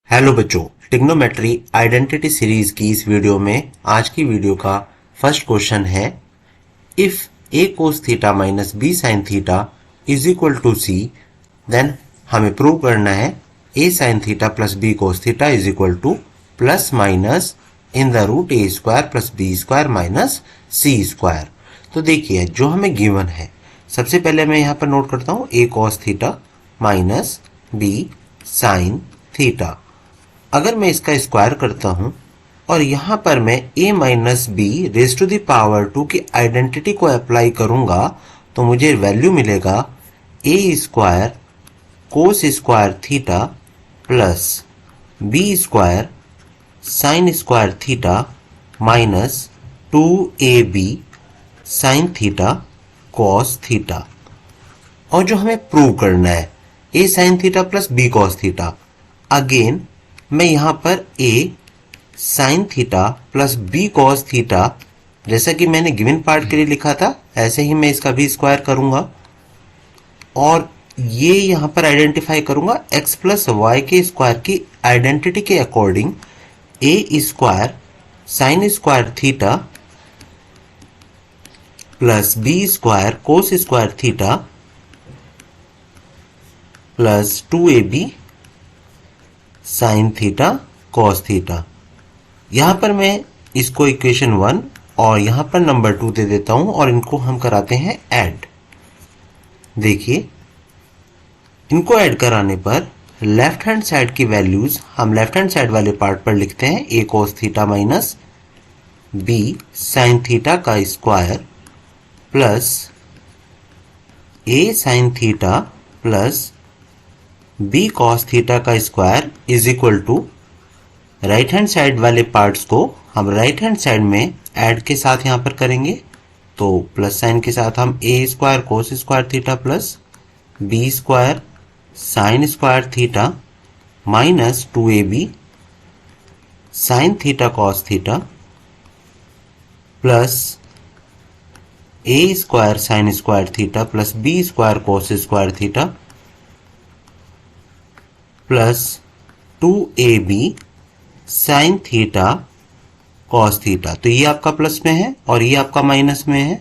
Hello बच्चों, trigonometry identity series की इस वीडियो में आज की वीडियो का फर्स्ट क्वेश्चन है if a cos theta minus b sin theta is equal to c, then हमें प्रूव करना है a sin theta plus b cos theta is equal to plus minus in the root a square plus b square minus c square. तो देखिए जो हमें given है, सबसे पहले मैं यहाँ पर नोट करता हूँ a cos theta minus b sin theta. अगर मैं इसका स्क्वायर करता हूं और यहां पर मैं a minus b raise to the power 2 की आइडेंटिटी को अप्लाई करूंगा तो मुझे वैल्यू मिलेगा a square cos square theta plus b square sine square theta minus 2ab sign theta cos theta. और जो हमें प्रूव करना है a sine theta plus b cos theta, again मैं यहां पर a sine theta plus b cos theta जैसा कि मैंने गिवन पार्ट के लिए लिखा था ऐसे ही मैं इसका भी स्क्वायर करूंगा और ये यहां पर आइडेंटिफाई करूंगा x प्लस वाई के स्क्वायर की आइडेंटिटी के according a square sine square theta plus b square cos square theta plus 2ab sign theta cos theta. यहां पर मैं इसको इक्वेशन 1 और यहां पर नंबर 2 दे देता हूं और इनको हम कराते हैं ऐड। देखिए इनको ऐड कराने पर लेफ्ट हैंड साइड की वैल्यूज हम लेफ्ट हैंड साइड वाले पार्ट पर लिखते हैं a cos theta minus b sine theta का square plus a sine theta plus b cos theta का square is equal to right hand side वाले parts को हम राइट हैंड साइड में ऐड के साथ यहां पर करेंगे तो प्लस साइन के साथ हम a square cos square theta plus b square sine square theta minus 2ab sign theta cos theta plus a square sine square theta plus b square cos square theta plus 2ab sign theta cos theta. तो ये आपका plus में है और ये आपका minus में है,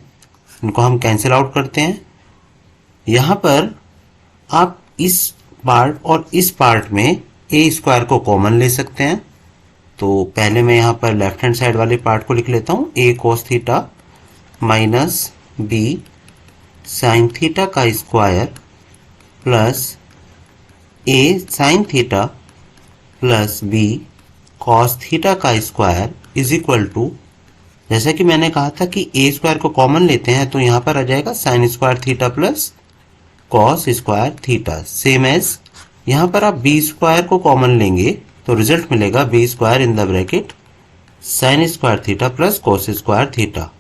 इनको हम कैंसिल आउट करते हैं। यहां पर आप इस पार्ट और इस पार्ट में a स्क्वायर को कॉमन ले सकते हैं। तो पहले मैं यहां पर लेफ्ट हैंड साइड वाले पार्ट को लिख लेता हूं a cos theta minus b sine theta का square plus a sine theta plus b cos theta का स्क्वायर इज इक्वल टू, जैसा कि मैंने कहा था कि a स्क्वायर को कॉमन लेते हैं तो यहां पर आ जाएगा sine square theta plus cos square theta. Same as यहां पर आप b स्क्वायर को कॉमन लेंगे तो रिजल्ट मिलेगा b square in the bracket sign square theta plus cos square theta.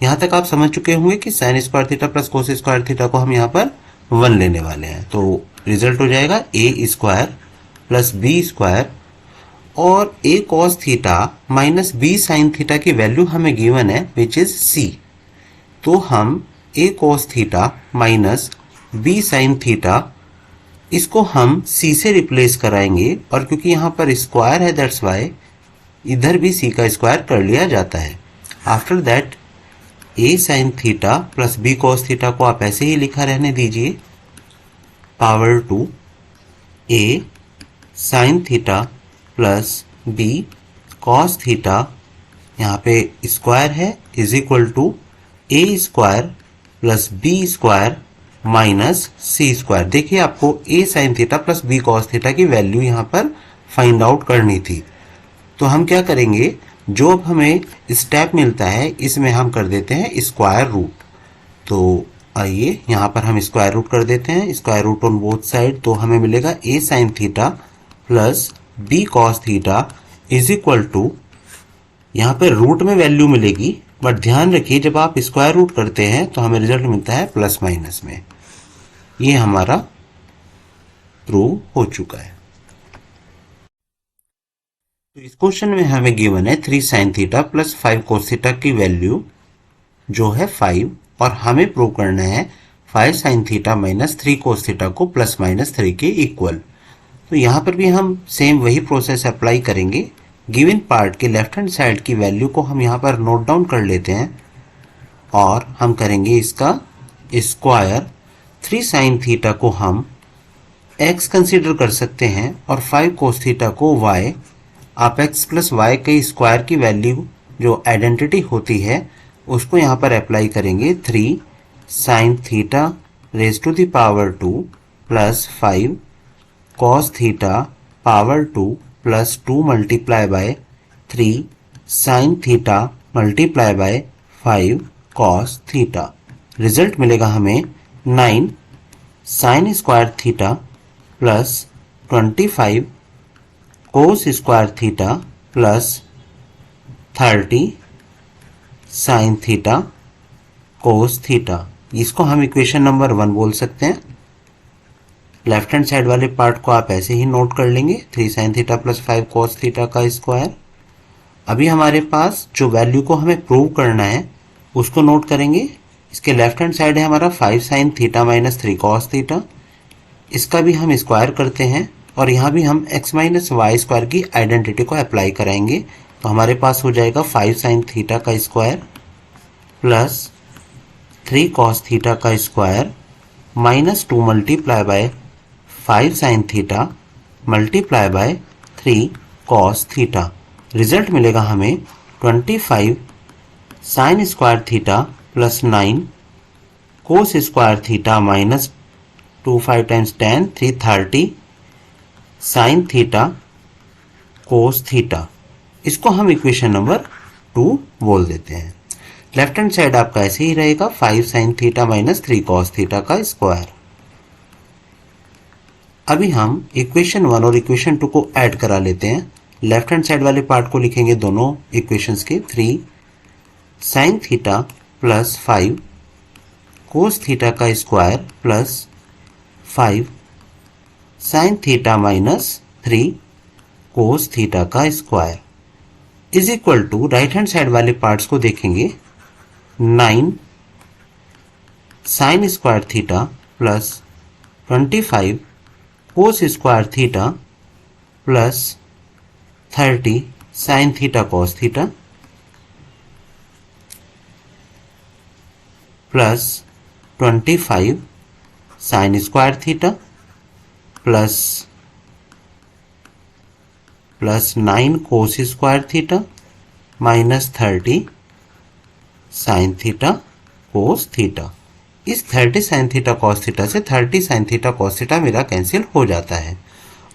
यहां तक आप समझ चुके होंगे कि sign square theta plus cos square theta को हम यहां पर 1 लेने वाले हैं तो रिजल्ट हो जाएगा a square plus b square और a cos theta minus b sine theta की वैल्यू हमें गिवन है विच इज c। तो हम a cos theta minus b sine theta इसको हम c से रिप्लेस कराएंगे और क्योंकि यहां पर स्क्वायर है दैट्स वाई इधर भी c का स्क्वायर कर लिया जाता है। After that a sine theta plus b cos theta को आप ऐसे ही लिखा रहने दीजिए power two a sine theta plus b cos theta, यहाँ पे स्क्वायर है is equal to a square plus b square minus c square. देखिए आपको a sine theta plus b cos theta की वैल्यू यहाँ पर फाइंड आउट करनी थी। तो हम क्या करेंगे, जो अब हमें स्टेप मिलता है इसमें हम कर देते हैं स्क्वायर रूट। तो आइए यहाँ पर हम स्क्वायर रूट कर देते हैं, square root on both side. तो हमें मिलेगा a sine theta plus b cos theta is equal to, यहाँ पे रूट में वैल्यू मिलेगी बट ध्यान रखिए जब आप स्क्वायर रूट करते हैं तो हमें रिजल्ट मिलता है प्लस माइनस में। ये हमारा प्रूव हो चुका है। तो इस क्वेश्चन में हमें गिवन है 3 sine theta plus 5 cos theta की वैल्यू जो है 5 और हमें प्रूव करना है 5 sine theta minus 3 cos theta को प्लस माइनस 3 के इक्वल। तो यहाँ पर भी हम सेम वही प्रोसेस अप्लाई करेंगे। गिवन पार्ट के लेफ्ट हैंड साइड की वैल्यू को हम यहाँ पर नोट डाउन कर लेते हैं और हम करेंगे इसका स्क्वायर। 3 साइन थीटा को हम x कंसीडर कर सकते हैं और 5 कोस थीटा को y। आप x प्लस वाई के स्क्वायर की वैल्यू जो आइडेंटिटी होती है उसको यहाँ पर अप्लाई करेंगे। 3 sine theta raise to the power 2 plus 5 cos theta power 2 plus 2 multiply by 3 sine theta multiply by 5 cos theta. Result मिलेगा हमें 9 sine square theta plus 25 cos square theta plus 30 sine theta cos theta. इसको हम equation number 1 बोल सकते हैं। Left hand side वाले part को आप ऐसे ही नोट कर लेंगे, 3 sine theta plus 5 cos theta का स्क्वायर। अभी हमारे पास जो वैल्यू को हमें प्रूव करना है उसको नोट करेंगे। इसके लेफ्ट हैंड साइड है हमारा 5 sine theta minus 3 cos theta. इसका भी हम स्क्वायर करते हैं और यहाँ भी हम x माइनस वाई स्क्वायर की आइडेंटिटी को अप्लाई कराएंगे। तो हमारे पास हो जाएगा 5 साइन थीटा का स्क्वायर प्लस 3 कॉस थीटा का square minus 2 multiply by 5 sine theta multiply by 3 cos theta. Result मिलेगा हमें 25 sine square theta plus 9 cos square theta minus 2 5 times 10 330 sign theta cos theta. इसको हम इक्वेशन नंबर 2 बोल देते हैं। Left hand side आपका ऐसे ही रहेगा 5 sine theta minus 3 cos theta का स्क्वायर। अभी हम इक्वेशन 1 और इक्वेशन 2 को ऐड करा लेते हैं। लेफ्ट हैंड साइड वाले पार्ट को लिखेंगे दोनों इक्वेशंस के 3 sine theta plus 5 cos theta का square plus 5 sine theta minus 3 cos theta का square is equal to right hand side वाले पार्ट्स को देखेंगे 9 sine square theta plus 25 cos square theta plus 30 sine theta cos theta plus 25 sine square theta plus 9 cos square theta minus 30 sine theta cos theta. इस 30 sine theta cos theta से 30 sine theta cos theta मेरा cancel हो जाता है।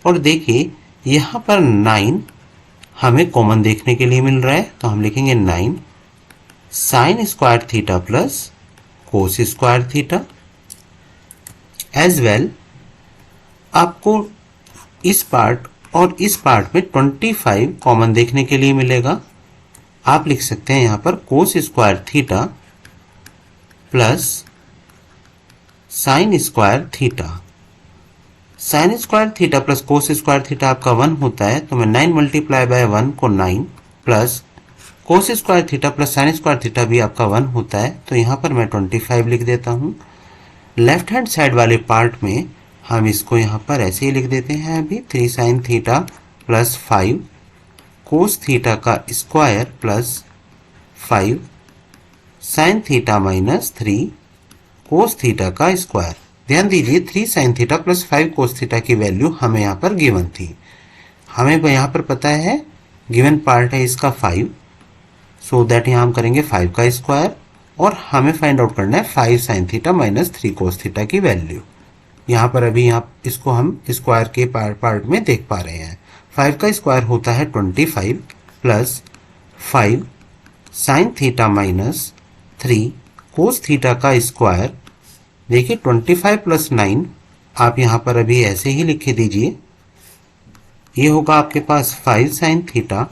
और देखिए यहाँ पर 9 हमें कॉमन देखने के लिए मिल रहा है, तो हम लिखेंगे 9 sine square theta plus cos square theta. As well आपको इस पार्ट और इस पार्ट में 25 कॉमन देखने के लिए मिलेगा। आप लिख सकते हैं यहाँ पर कोस square theta plus sine square theta. Sign square theta plus cos square theta आपका 1 होता है, तो मैं 9 मल्टीप्लाई बाय 1 को 9 plus cos square theta plus sine square theta भी आपका 1 होता है, तो यहाँ पर मैं 25 लिख देता हूँ। लेफ्ट हैंड साइड वाले पार्ट में हम इसको यहाँ पर ऐसे ही लिख देते हैं अभी 3 sine theta plus 5 cos theta का square plus 5 sine theta minus 3 cos theta का स्क्वायर। ध्यान दीजिए 3 sine theta plus 5 cos theta की वैल्यू हमें यहाँ पर गिवन थी। हमें यहाँ पर पता है गिवन पार्ट है इसका 5, सो दैट यहाँ हम करेंगे 5 का स्क्वायर और हमें फाइंड आउट करना है 5 sine theta minus 3 cos theta की वैल्यू। यहाँ पर अभी यहाँ इसको हम स्क्वायर के पार्ट में देख पा रहे हैं। 5 का स्क्वायर होता है 25 plus 5 sine theta minus 3 cos theta का स्क्वायर। देखिए 25 प्लस 9 आप यहाँ पर अभी ऐसे ही लिख दीजिए। ये होगा आपके पास 5 sine theta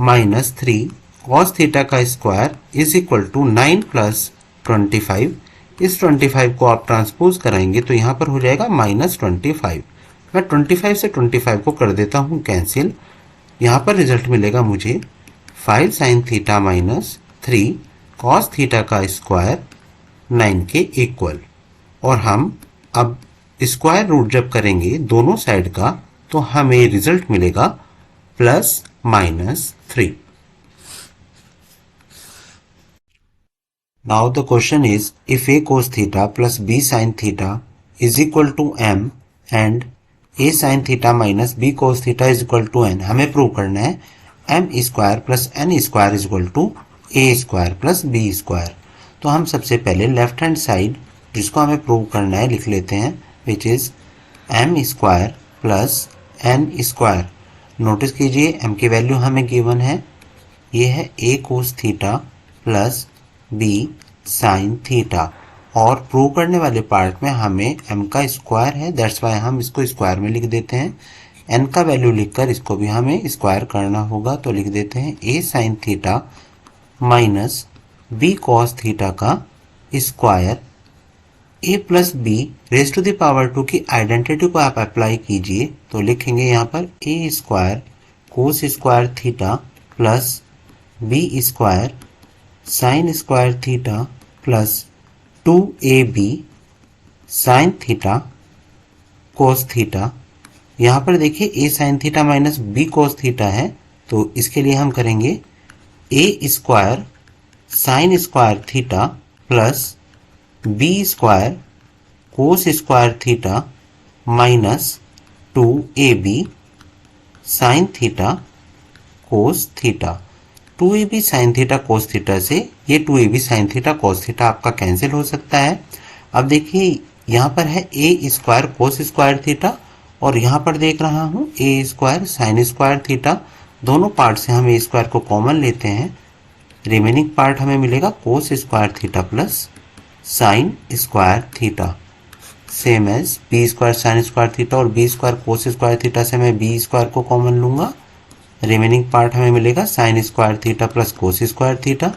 minus 3 cos theta का square is equal to 9 plus 25। इस 25 को आप ट्रांसपोज कराएंगे तो यहाँ पर हो जाएगा माइनस 25। मैं 25 से 25 को कर देता हूँ कैंसिल। यहाँ पर रिजल्ट मिलेगा मुझे 5 sine theta minus 3 cos theta का स्क्वायर 9 के इक्वल। और हम अब स्क्वायर रूट जब करेंगे दोनों साइड का तो हमें रिजल्ट मिलेगा +-3। Now the question is, if a cos theta plus b sin theta is equal to m and a sin theta minus b cos theta is equal to n, हमें prove करना है m square plus n square is equal to a square plus b square. तो हम सबसे पहले left hand side जिसको हमें prove करना है लिख लेते हैं, which is m square plus n square. Notice कीजिए m की वैल्यू हमें गिवन है, ये है a cos theta plus b sine theta, और प्रूव करने वाले पार्ट में हमें m का स्क्वायर है, दैट्स वाई हम इसको स्क्वायर में लिख देते हैं। n का वैल्यू लिखकर इसको भी हमें स्क्वायर करना होगा, तो लिख देते हैं a sine theta minus b cos theta का square. a plus b raise to the power 2 की आइडेंटिटी को आप अप्लाई कीजिए, तो लिखेंगे यहाँ पर a square cos square theta plus b square sine square theta plus 2ab sign theta cos theta. यहाँ पर देखिए a sine theta minus b cos theta है, तो इसके लिए हम करेंगे a square sine square theta plus b square cos square theta minus 2ab sign theta cos theta. 2ab sign theta cos theta से ये 2ab sign theta cos theta आपका cancel हो सकता है। अब देखिए यहाँ पर है a square cos square theta, और यहाँ पर देख रहा हूँ a square sine square theta. दोनों पार्ट से हम a स्क्वायर को कॉमन लेते हैं, रिमेनिंग पार्ट हमें मिलेगा cos square theta plus sine square theta, same as b square sine square theta और b square cos square theta से मैं b स्क्वायर को कॉमन लूंगा, रिमेनिंग पार्ट हमें मिलेगा sine square theta plus cos square theta,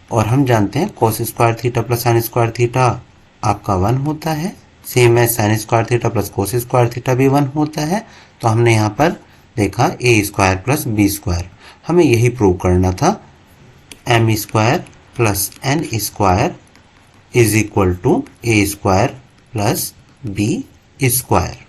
और हम जानते हैं cos square theta plus sine square theta आपका 1 होता है, same as sine square theta plus cos square theta भी 1 होता है। तो हमने यहाँ पर देखा a square plus b square, हमें यही प्रूव करना था, m square plus n square is equal to a square plus b square.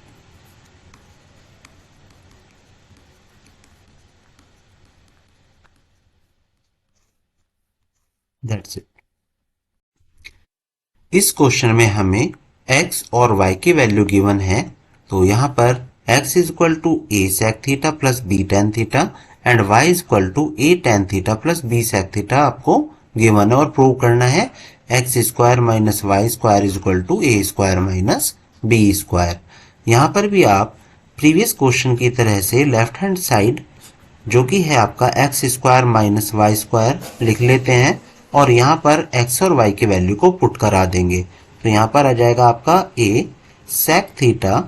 That's it. इस क्वेश्चन में हमें x और y की वैल्यू गिवन है, तो यहाँ पर x is equal to a sec theta plus b tan theta and y is equal to a tan theta plus b sec theta आपको गिवन है, और प्रूव करना है x square minus y square is equal to a square minus b square. यहाँ पर भी आप previous question की तरह से लेफ्ट हैंड साइड जो कि है आपका x square minus y square लिख लेते हैं, और यहाँ पर x और y की वैल्यू को पुट करा देंगे, तो यहाँ पर आ जाएगा आपका a sec theta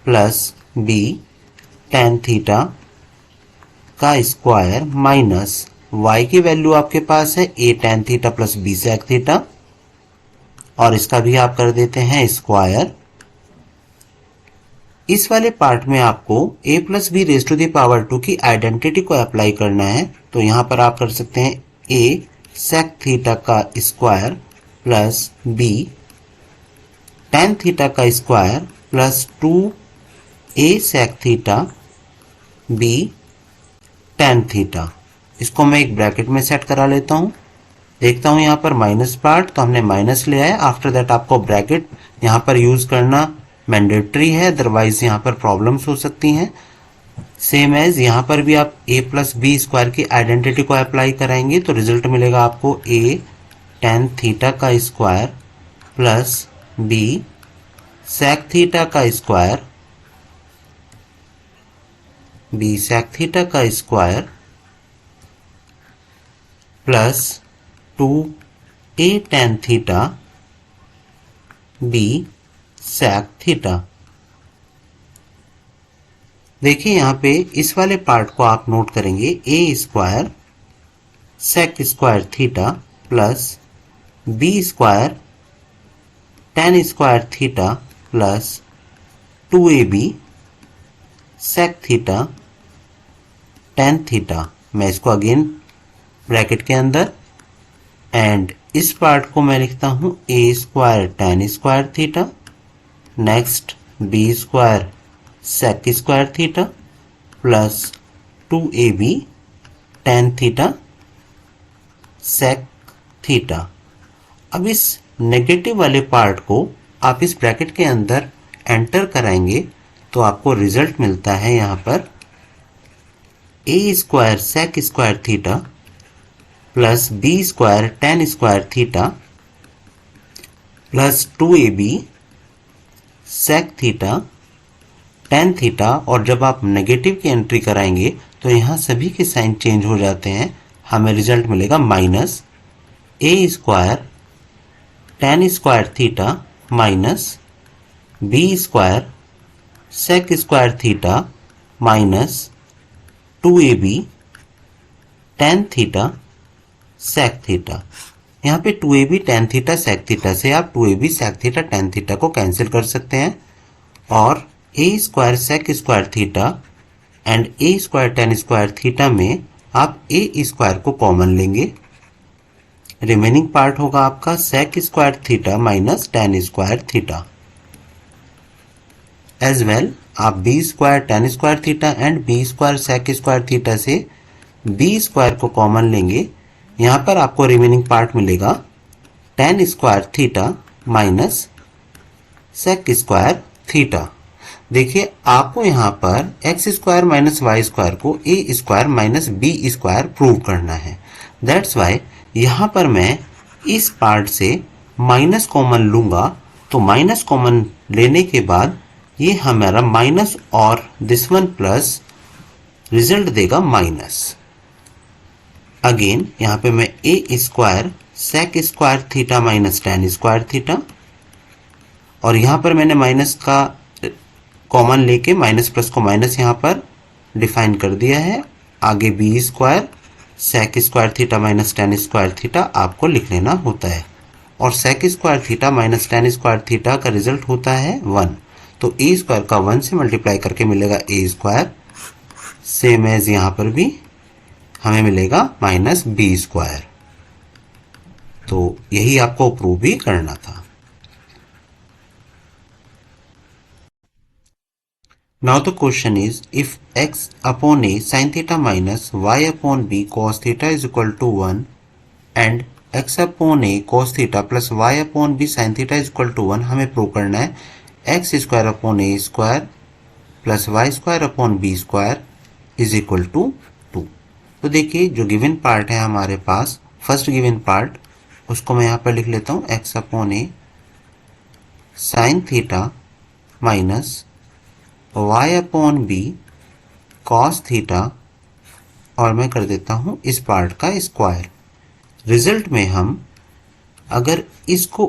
plus b tan theta का स्क्वायर माइनस y की वैल्यू आपके पास है a tan theta plus b sec theta, और इसका भी आप कर देते हैं स्क्वायर। इस वाले पार्ट में आपको a plus b raise to the power 2 की आइडेंटिटी को अप्लाई करना है, तो यहाँ पर आप कर सकते हैं a sec थीटा का square plus b tan theta का square plus 2a sec theta b tan theta. इसको मैं एक ब्रैकेट में सेट करा लेता हूँ, देखता हूँ यहाँ पर माइनस पार्ट, तो हमने माइनस ले आया। आफ्टर दैट आपको ब्रैकेट यहाँ पर यूज करना मैंडेटरी है, अदरवाइज यहाँ पर प्रॉब्लम्स हो सकती हैं। सेम एज यहाँ पर भी आप a प्लस बी स्क्वायर की आइडेंटिटी को अप्लाई कराएंगे, तो रिजल्ट मिलेगा आपको a tan थीटा का square plus b sec theta का स्क्वायर, b sec थीटा का square plus 2a tan theta b sec theta. देखिए यहाँ पे इस वाले पार्ट को आप नोट करेंगे a square sec square theta plus b square tan square theta plus 2ab sec theta tan theta. मैं इसको अगेन ब्रैकेट के अंदर, एंड इस पार्ट को मैं लिखता हूँ a square tan square theta, next b square sec square theta plus 2ab tan theta sec theta. अब इस नेगेटिव वाले पार्ट को आप इस ब्रैकेट के अंदर एंटर कराएंगे तो आपको रिजल्ट मिलता है यहाँ पर a square sec square theta plus b square tan square theta plus 2ab sec theta tan theta. और जब आप नेगेटिव की एंट्री कराएंगे तो यहाँ सभी के साइन चेंज हो जाते हैं, हमें रिजल्ट मिलेगा minus a square tan square theta minus b square sec square theta minus 2ab tan theta sec theta. यहाँ पे 2ab tan theta sec theta से आप 2ab sec theta tan theta को कैंसिल कर सकते हैं और a square sec square theta and a square tan square theta में आप a स्क्वायर को कॉमन लेंगे। रिमेनिंग पार्ट होगा आपका sec square theta minus tan square theta. As well आप b square tan square theta and b square sec square theta से b square को common लेंगे। यहाँ पर आपको रिमेनिंग पार्ट मिलेगा tan square theta minus sec square theta. देखिए आपको यहाँ पर x square minus y square को a square minus b square prove करना है। दैट्स वाई यहाँ पर मैं इस पार्ट से माइनस कॉमन लूंगा, तो माइनस कॉमन लेने के बाद ये हमारा माइनस और दिस वन प्लस रिजल्ट देगा माइनस। अगेन यहाँ पे मैं a square sec square theta minus tan square theta और यहाँ पर मैंने माइनस का कॉमन लेके माइनस प्लस को माइनस यहाँ पर डिफाइन कर दिया है। आगे b square sec square theta minus tan square theta आपको लिख लेना होता है और sec square theta minus tan square theta का रिजल्ट होता है 1, तो ए स्क्वायर का 1 से मल्टीप्लाई करके मिलेगा ए स्क्वायर। सेम एज यहाँ पर भी हमें मिलेगा माइनस बी स्क्वायर। तो यही आपको प्रूव भी करना था। Now the question is if x upon a sin theta minus y upon b cos theta is equal to 1 and x upon a cos theta plus y upon b sin theta is equal to 1, हमें prove करना है x square upon a square plus y square upon b square is equal to 2। तो देखिए जो given part है हमारे पास, first given part, उसको मैं यहाँ पर लिख लेता हूँ x upon a sine theta minus y upon b cos theta और मैं कर देता हूँ इस पार्ट का स्क्वायर। रिजल्ट में हम अगर इसको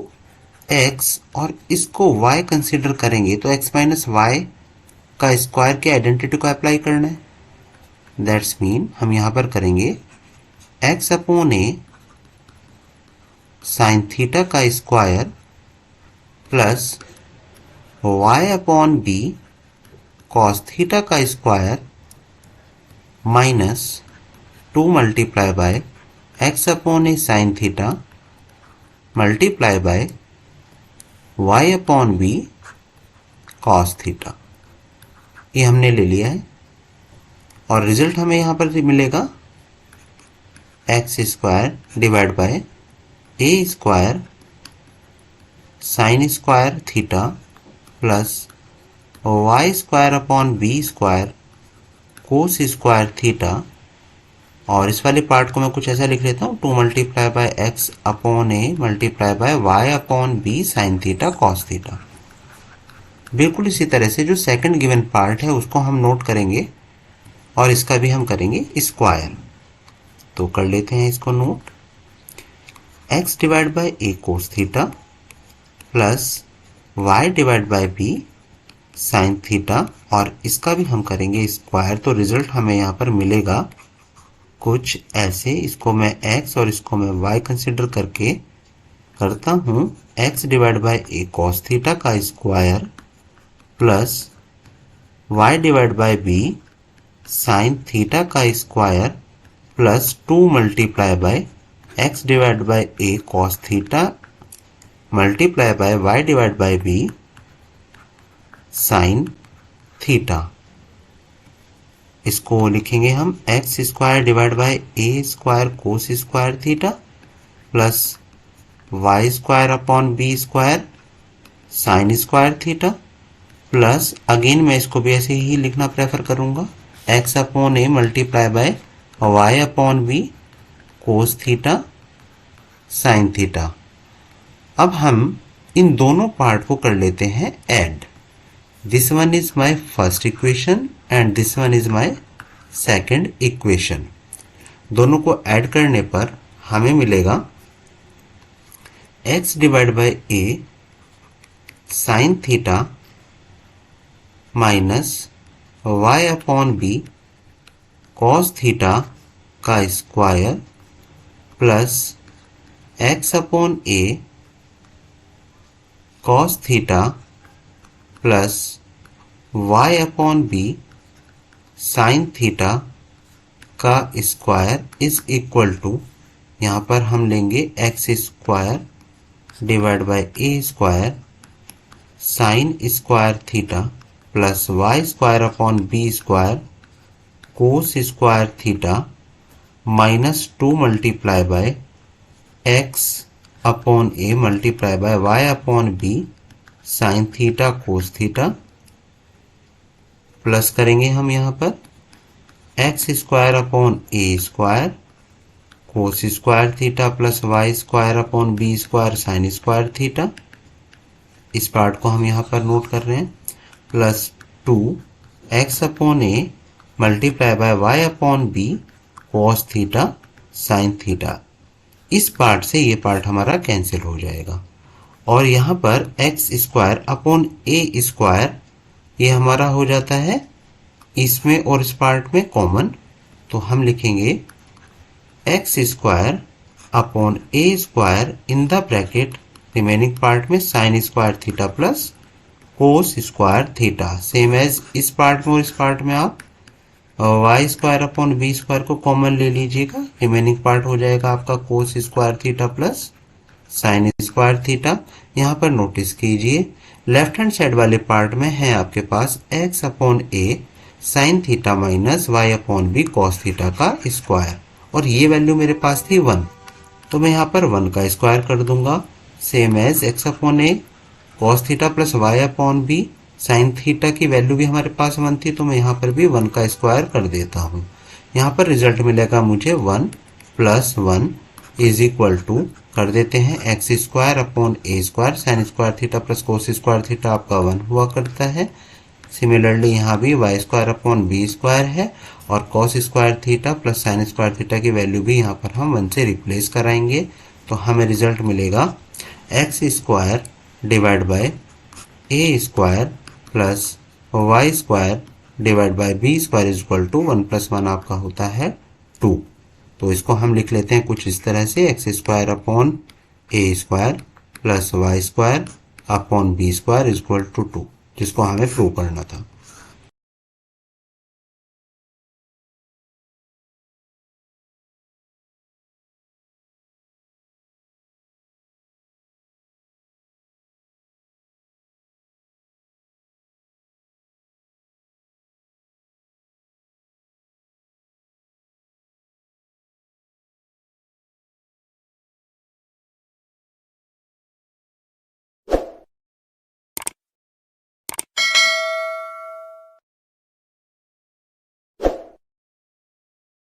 x और इसको y कंसीडर करेंगे तो x माइनस वाई का स्क्वायर के आइडेंटिटी को अप्लाई करना है। दैट्स मीन हम यहाँ पर करेंगे x upon a sine theta का square plus y upon b cos theta का square minus 2 multiply by x upon a sine theta multiply by y upon b cos theta. ये हमने ले लिया है और रिजल्ट हमें यहाँ पर मिलेगा x square divide by a square sine square theta plus y square upon b square cos square theta. और इस वाले पार्ट को मैं कुछ ऐसा लिख लेता हूँ 2 multiply by x upon a multiply by y upon b sine theta cos theta. बिल्कुल इसी तरह से जो सेकंड गिवन पार्ट है उसको हम नोट करेंगे और इसका भी हम करेंगे स्क्वायर। तो कर लेते हैं इसको note, x divide by A cos theta plus y divide by b sine theta और इसका भी हम करेंगे स्क्वायर। तो रिजल्ट हमें यहाँ पर मिलेगा कुछ ऐसे, इसको मैं x और इसको मैं y कंसिडर करके करता हूँ x divide by a cos theta का square plus y divide by b sine theta का square plus 2 multiply by x divide by a cos theta multiply by y divide by b sine theta, इसको लिखेंगे हम x square divide by a square cos square theta plus y square upon b square sine square theta plus again मैं इसको भी ऐसे ही लिखना prefer करूंगा x upon a multiply by y upon b cos theta sine theta. अब हम इन दोनों पार्ट को कर लेते हैं add. This one is my first equation and this one is my second equation. दोनों को ऐड करने पर हमें मिलेगा x divide by a sine theta minus y upon b cos theta का square plus x upon a cos theta plus y upon b sine theta का square is equal to, यहाँ पर हम लेंगे x square divide by a square sine square theta plus y square upon b square cos square theta minus 2 multiply by x upon a multiply by y upon b sine theta cos theta plus करेंगे हम यहाँ पर x square upon a square cos square theta plus y square upon b square sine square theta, इस part को हम यहाँ पर note कर रहे हैं, plus 2 x upon a multiply by y upon b cos theta sine theta. इस part से ये पार्ट हमारा कैंसिल हो जाएगा और यहाँ पर x square upon a square ये हमारा हो जाता है इसमें और इस पार्ट में कॉमन, तो हम लिखेंगे x square upon a square in the bracket remaining part में sine square theta plus cos square theta. Same as इस पार्ट में और इस पार्ट में आप y square upon b square को कॉमन ले लीजिएगा, रिमेनिंग पार्ट हो जाएगा आपका cos square theta plus sine square theta. यहाँ पर नोटिस कीजिए लेफ्ट हैंड साइड वाले पार्ट में है आपके पास x upon a sine theta minus y upon b cos theta का स्क्वायर और ये वैल्यू मेरे पास थी 1, तो मैं यहाँ पर 1 का स्क्वायर कर दूंगा। Same as x upon a cos theta plus y upon b sine theta की वैल्यू भी हमारे पास 1 थी, तो मैं यहाँ पर भी 1 का स्क्वायर कर देता हूँ। यहाँ पर रिजल्ट मिलेगा मुझे 1 प्लस 1 इज इक्वल टू कर देते हैं x square upon a square sine square theta plus cos square theta आपका 1 हुआ करता है। सिमिलरली यहाँ भी y square upon b square है और cos square theta plus sine square theta की वैल्यू भी यहाँ पर हम 1 से रिप्लेस कराएंगे, तो हमें रिजल्ट मिलेगा x square divide by a square plus y square divide by b square is equal to 1 plus 1 आपका होता है 2। तो इसको हम लिख लेते हैं कुछ इस तरह से x square upon a square plus y square upon b square is equal to 2, जिसको हमें प्रूव करना था।